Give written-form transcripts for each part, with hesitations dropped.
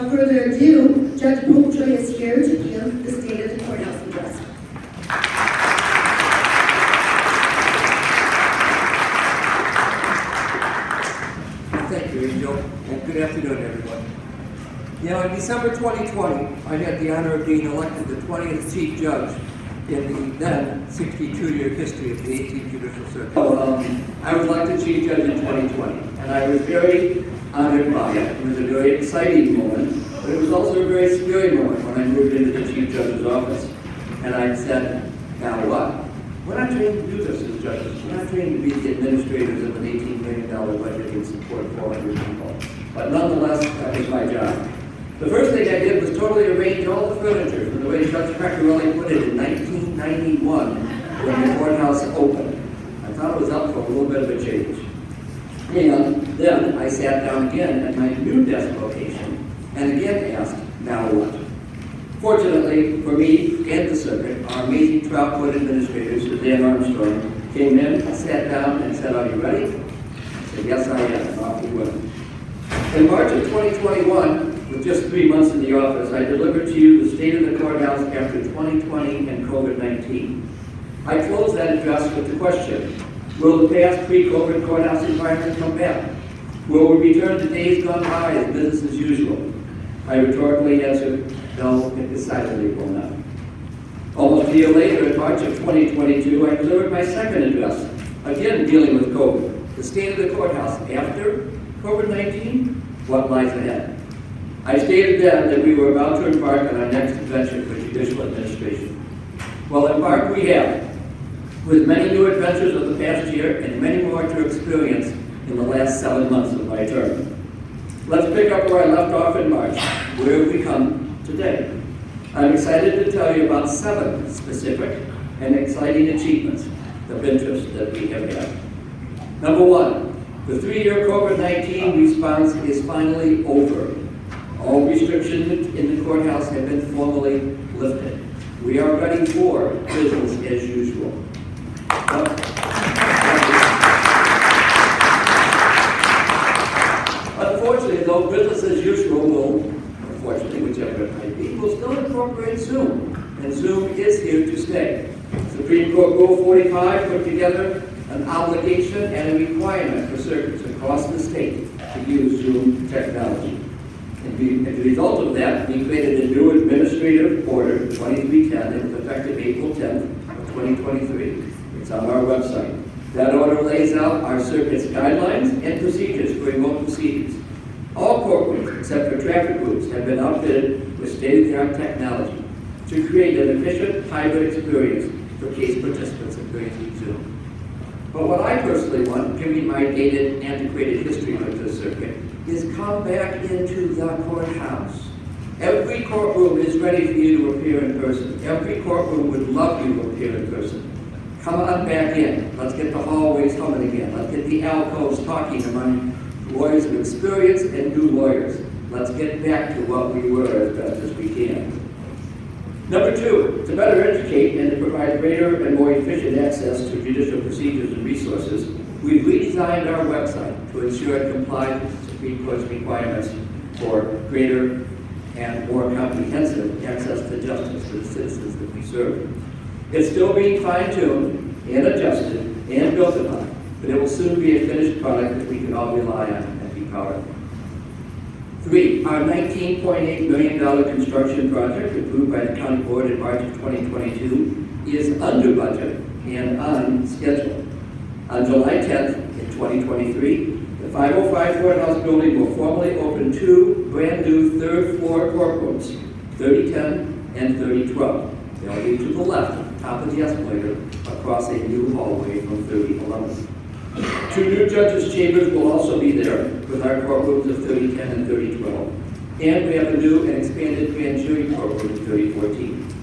Without further ado, Judge Popejoy is here to give the State of the Courthouse address. Thank you, Angel, and good afternoon, everyone. In December 2020, I had the honor of being elected the 20th Chief Judge in the then 62-year history of the 18th Judicial Circuit. I was elected Chief Judge in 2020, and I was very honored by it. It was a very exciting moment, but it was also a very scary moment when I moved into the Chief Judge's office. And I said, now what? We're not trained to do this as judges. We're not trained to be the administrators of an $18 million budget and support 400 people. But nonetheless, that was my job. The first thing I did was totally arrange all the furniture from the way Judge Pecorelli put it in 1991 when the courthouse opened. I thought it was up for a little bit of a change. And then I sat down again at my new desk location and again asked, now what? Fortunately for me and the circuit, our amazing trial court administrators, Dan Armstrong, came in, sat down, and said, are you ready? I said, yes, I am, and off we went. In March of 2021, with just 3 months in the office, I delivered to you the state of the courthouse after 2020 and COVID-19. I closed that address with the question, will the past pre-COVID courthouse environment come back? Will we return to days gone by as business as usual? I rhetorically answered, no, it decidedly will not. Almost a year later, in March of 2022, I delivered my second address, again dealing with COVID. The state of the courthouse after COVID-19, what lies ahead? I stated then that we were about to embark on our next adventure for judicial administration. Well, embark we have, with many new adventures of the past year and many more to experience in the last 7 months of my term. Let's pick up where I left off in March. Where have we come today? I'm excited to tell you about 7 specific and exciting achievements of interest that we have had. Number 1, the 3-year COVID-19 response is finally over. All restrictions in the courthouse have been formally lifted. We are ready for business as usual. Unfortunately, though, business as usual will, unfortunately, whichever it might be, will still incorporate Zoom. And Zoom is here to stay. Supreme Court Rule 45 put together an obligation and a requirement for circuits across the state to use Zoom technology. And as a result of that, we created a new administrative order, 2310, and it's effective April 10th of 2023. It's on our website. That order lays out our circuit's guidelines and procedures for remote proceedings. All courtrooms, except for traffic groups, have been outfitted with state-of-the-art technology to create an efficient hybrid experience for case participants experiencing Zoom. But what I personally want, given my dated, antiquated history with this circuit, is come back into the courthouse. Every courtroom is ready for you to appear in person. Every courtroom would love you to appear in person. Come on back in. Let's get the hallways humming again. Let's get the alcoves talking among lawyers of experience and new lawyers. Let's get back to what we were as best as we can. Number 2, to better educate and to provide greater and more efficient access to judicial procedures and resources, we've redesigned our website to ensure it complies with the Supreme Court's requirements for greater and more comprehensive access to justice for the citizens that we serve. It's still being fine-tuned and adjusted and built upon, but it will soon be a finished product that we can all rely on and be proud of. 3, our $19.8 million construction project approved by the County Board in March of 2022 is under budget and on schedule. On July 10th in 2023, the 505 Courthouse building will formally open 2 brand new third-floor courtrooms, 3010 and 3012. They'll be to the left at the top of the escalator across a new hallway from 3011. 2 new judges' chambers will also be there with our courtrooms of 3010 and 3012. And we have a new and expanded grand jury courtroom in 3014.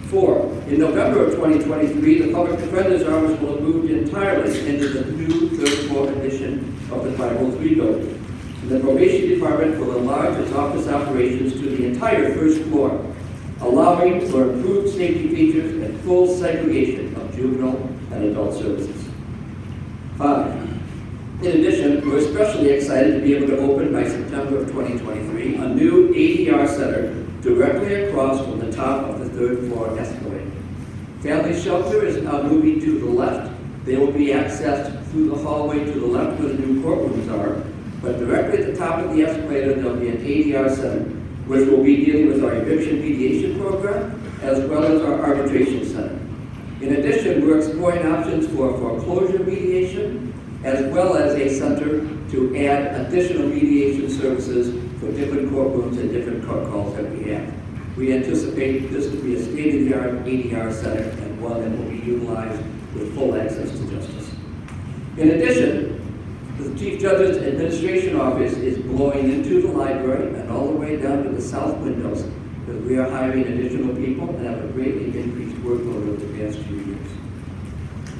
4, in November of 2023, the Public Defender's Office will have moved entirely into the new third-floor addition of the 503 building. The Probation Department will enlarge its office operations to the entire first floor, allowing for improved safety features and full segregation of juvenile and adult services. 5, In addition, we're especially excited to be able to open by September of 2023 a new ADR center directly across from the top of the third floor escalator. Family shelter is now moving to the left. They will be accessed through the hallway to the left where the new courtrooms are, but directly at the top of the escalator there'll be an ADR center, which will be dealing with our eviction mediation program as well as our arbitration center. In addition, we're exploring options for foreclosure mediation as well as a center to add additional mediation services for different courtrooms and different court calls that we have. We anticipate this to be a state-of-the-art ADR center and one that will be utilized with full access to justice. In addition, the Chief Judge's Administration Office is blowing into the library and all the way down to the south windows because we are hiring additional people and have a greatly increased workload over the past few years.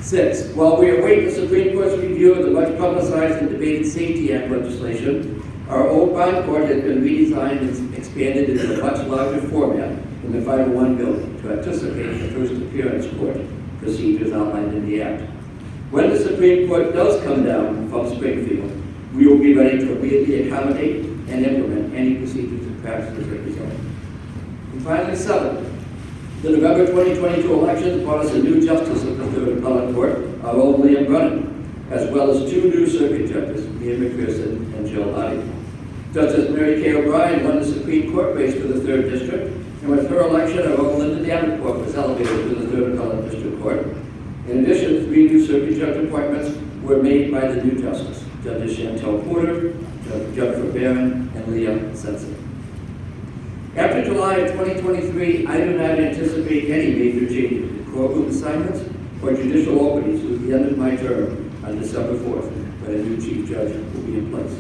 6, while we await the Supreme Court's review of the much publicized and debated Safety Act legislation, our old bond court has been redesigned and expanded into a much larger format in the 501 building to anticipate the first appearance court procedures outlined in the Act. When the Supreme Court does come down from Springfield, we will be ready to immediately accommodate and implement any procedures and practices that result. And finally, 7, the November 2022 elections brought us a new justice of the Third Appellate Court, our own Liam Brennan, as well as 2 new circuit judges, Mia McPherson and Jill Adi. Justice Mary Kay O'Brien won the Supreme Court race for the 3rd District, and with her election, our own Linda Davenport was elevated to the 3rd Appellate District Court. In addition, 3 new circuit judge appointments were made by the new justice, Judges Chantel Porter, Jennifer Barron, and Leah Sensen. After July of 2023, I do not anticipate any major changes in courtroom assignments or judicial openings through the end of my term on December 4th, when a new chief judge will be in place.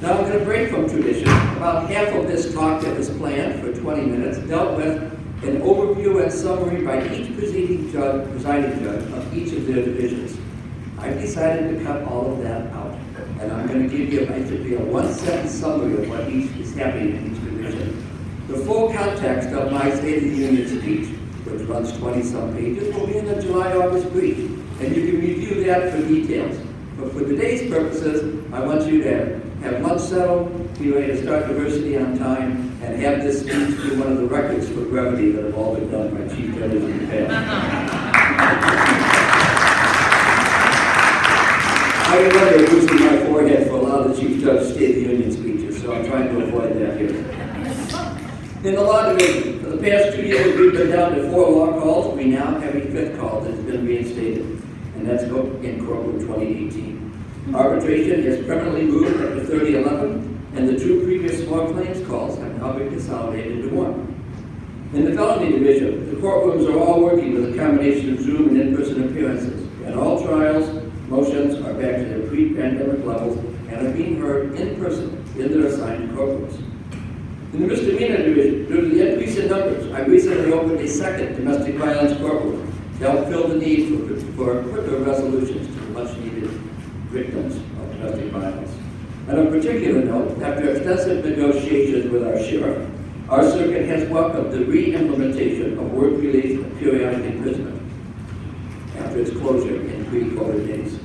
Now I'm going to break from tradition. About half of this talk that was planned for 20 minutes dealt with an overview and summary by each presiding judge of each of their divisions. I've decided to cut all of that out, and I'm going to give you basically a 1-sentence summary of what is happening in each division. The full context of my State of the Union speech, which runs 20-some pages, will be in the July-August brief, and you can review that for details. But for today's purposes, I want you to have lunch settled, be ready to start diversity on time, and have this speech be one of the records for brevity that have all been done by chief judges in the past. I remember boosting my forehead for a lot of the Chief Judge's State of the Union speeches, so I'm trying to avoid that here. In the law division, for the past 2 years, we've been down to 4 law calls. We now have a 5th call that has been reinstated, and that's in courtroom 2018. Arbitration has permanently moved up to 3011, and the 2 previous small claims calls have now been consolidated into 1. In the felony division, the courtrooms are all working with a combination of Zoom and in-person appearances, and all trials, motions are back to their pre-pandemic levels and are being heard in person in their assigned courtrooms. In the misdemeanor division, due to the increase in numbers, I recently opened a 2nd domestic violence courtroom to help fill the need for quicker resolutions to the much-needed victims of domestic violence. And of particular note, after extensive negotiations with our sheriff, our circuit has welcomed the re-implementation of work release and periodic imprisonment after its closure in pre-COVID days.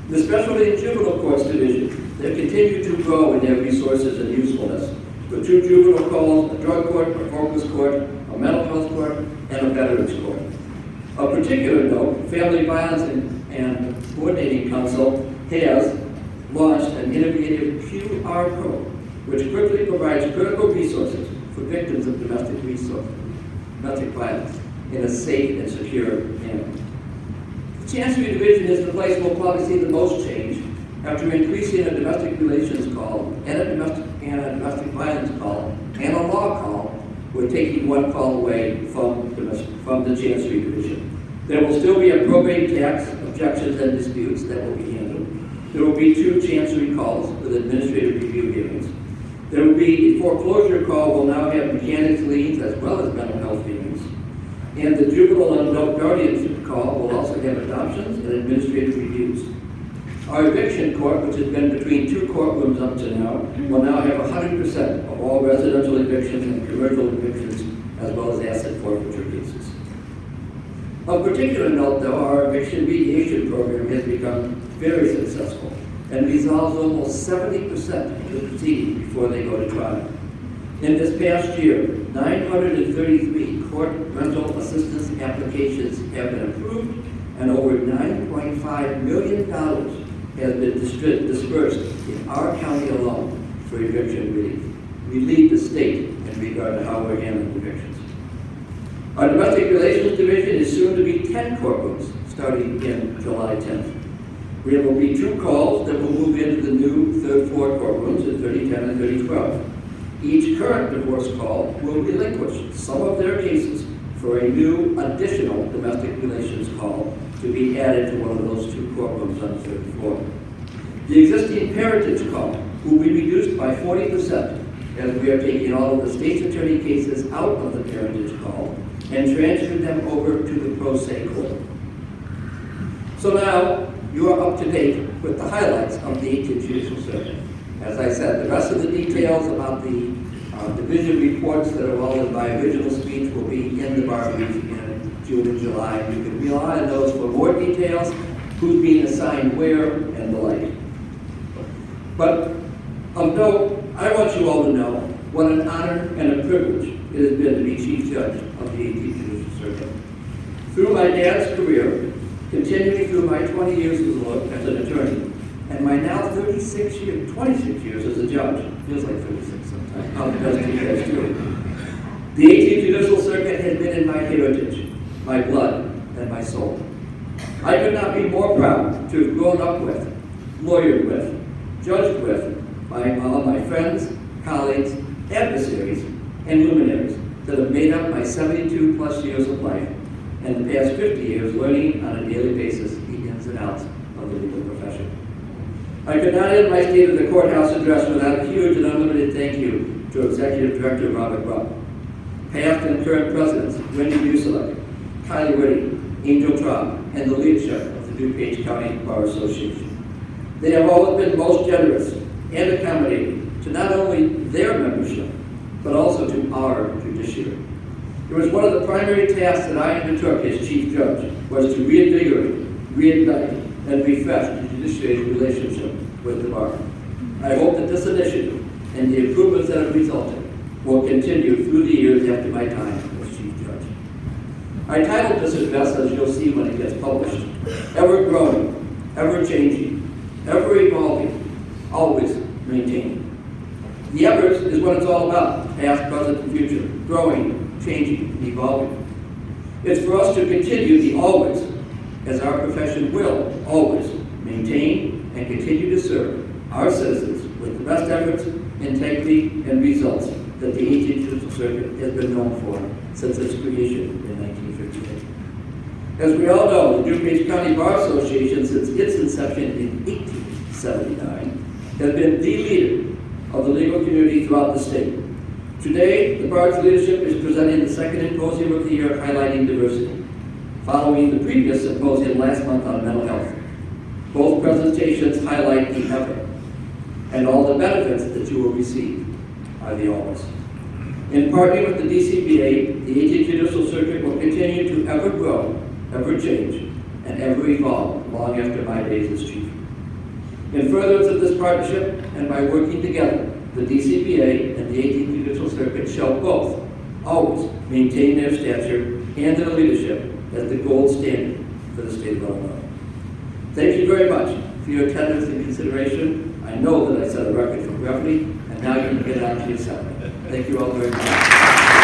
The specialty and juvenile courts division, they continue to grow in their resources and usefulness, with 2 juvenile calls, a drug court, a focus court, a mental health court, and a veterans court. Of particular note, Family Violence and Coordinating Council has launched an innovative QR code, which quickly provides critical resources for victims of domestic violence in a safe and secure manner. The Chancery Division is the place we'll probably see the most change after increasing a domestic relations call and a domestic violence call and a law call. We're taking 1 call away from the Chancery Division. There will still be a probate tax, objections, and disputes that will be handled. There will be 2 Chancery calls with administrative review hearings. There will be a foreclosure call. Will now have mechanics liens as well as mental health hearings. And the juvenile and adult guardianship call will also have adoptions and administrative reviews. Our eviction court, which has been between 2 courtrooms up to now, will now have 100% of all residential evictions and commercial evictions, as well as asset forfeiture cases. Of particular note, though, our eviction mediation program has become very successful, and resolves almost 70% of the proceedings before they go to trial. In this past year, 933 court rental assistance applications have been approved, and over $9.5 million has been dispersed in our county alone for eviction relief. We lead the state in regard to how we're handling evictions. Our Domestic Relations Division is soon to be 10 courtrooms, starting in July 10th. There will be 2 calls that will move into the new third floor courtrooms at 3010 and 3012. Each current divorce call will relinquish some of their cases for a new additional domestic relations call to be added to one of those 2 courtrooms on the third floor. The existing parentage call will be reduced by 40% as we are taking all of the state's attorney cases out of the parentage call and transferring them over to the pro se court. So now you are up to date with the highlights of the 18th Judicial Circuit. As I said, the rest of the details about the division reports that are all in my original speech will be in the bar brief in June and July. You can rely on those for more details, who's being assigned where, and the like. But of note, I want you all to know what an honor and a privilege it has been to be Chief Judge of the 18th Judicial Circuit. Through my dad's career, continuing through my 20 years as an attorney, and my now 26 years as a judge, feels like 36 sometimes, how the best you guys do. The 18th Judicial Circuit has been in my heritage, my blood, and my soul. I could not be more proud to have grown up with, lawyered with, judged with all my friends, colleagues, adversaries, and luminaries that have made up my 72 plus years of life and the past 50 years learning on a daily basis the ins and outs of the legal profession. I could not end my State of the Courthouse address without a huge and unlimited thank you to Executive Director Robert Rupp, past and current presidents Wendy Buselek, Kylie Whitty, Angel Traub, and the leadership of the DuPage County Bar Association. They have always been most generous and accommodating to not only their membership, but also to our judiciary. It was one of the primary tasks that I undertook as Chief Judge, was to reinvigorate, reignite, and refresh the judiciary's relationship with the bar. I hope that this initiative and the improvements that have resulted will continue through the years after my time as Chief Judge. I titled this address, as you'll see when it gets published, Ever Growing, Ever Changing, Ever Evolving, Always Maintaining. The Evers is what it's all about, past, present, and future, growing, changing, and evolving. It's for us to continue the always, as our profession will always maintain and continue to serve our citizens with the best efforts, integrity, and results that the 18th Judicial Circuit has been known for since its creation in 1958. As we all know, the DuPage County Bar Association, since its inception in 1879, has been the leader of the legal community throughout the state. Today, the Bar's leadership is presenting the second Symposium of the year highlighting diversity, following the previous symposium last month on mental health. Both presentations highlight the effort and all the benefits that you will receive are the always. In partnering with the DCBA, the 18th Judicial Circuit will continue to ever grow, ever change, and ever evolve long after my days as chief. In furtherance of this partnership and by working together, the DCBA and the 18th Judicial Circuit shall both always maintain their stature and their leadership as the gold standard for the state of Illinois. Thank you very much for your attendance and consideration. I know that I set a record for brevity, and now you can get on to your settlement. Thank you all very much.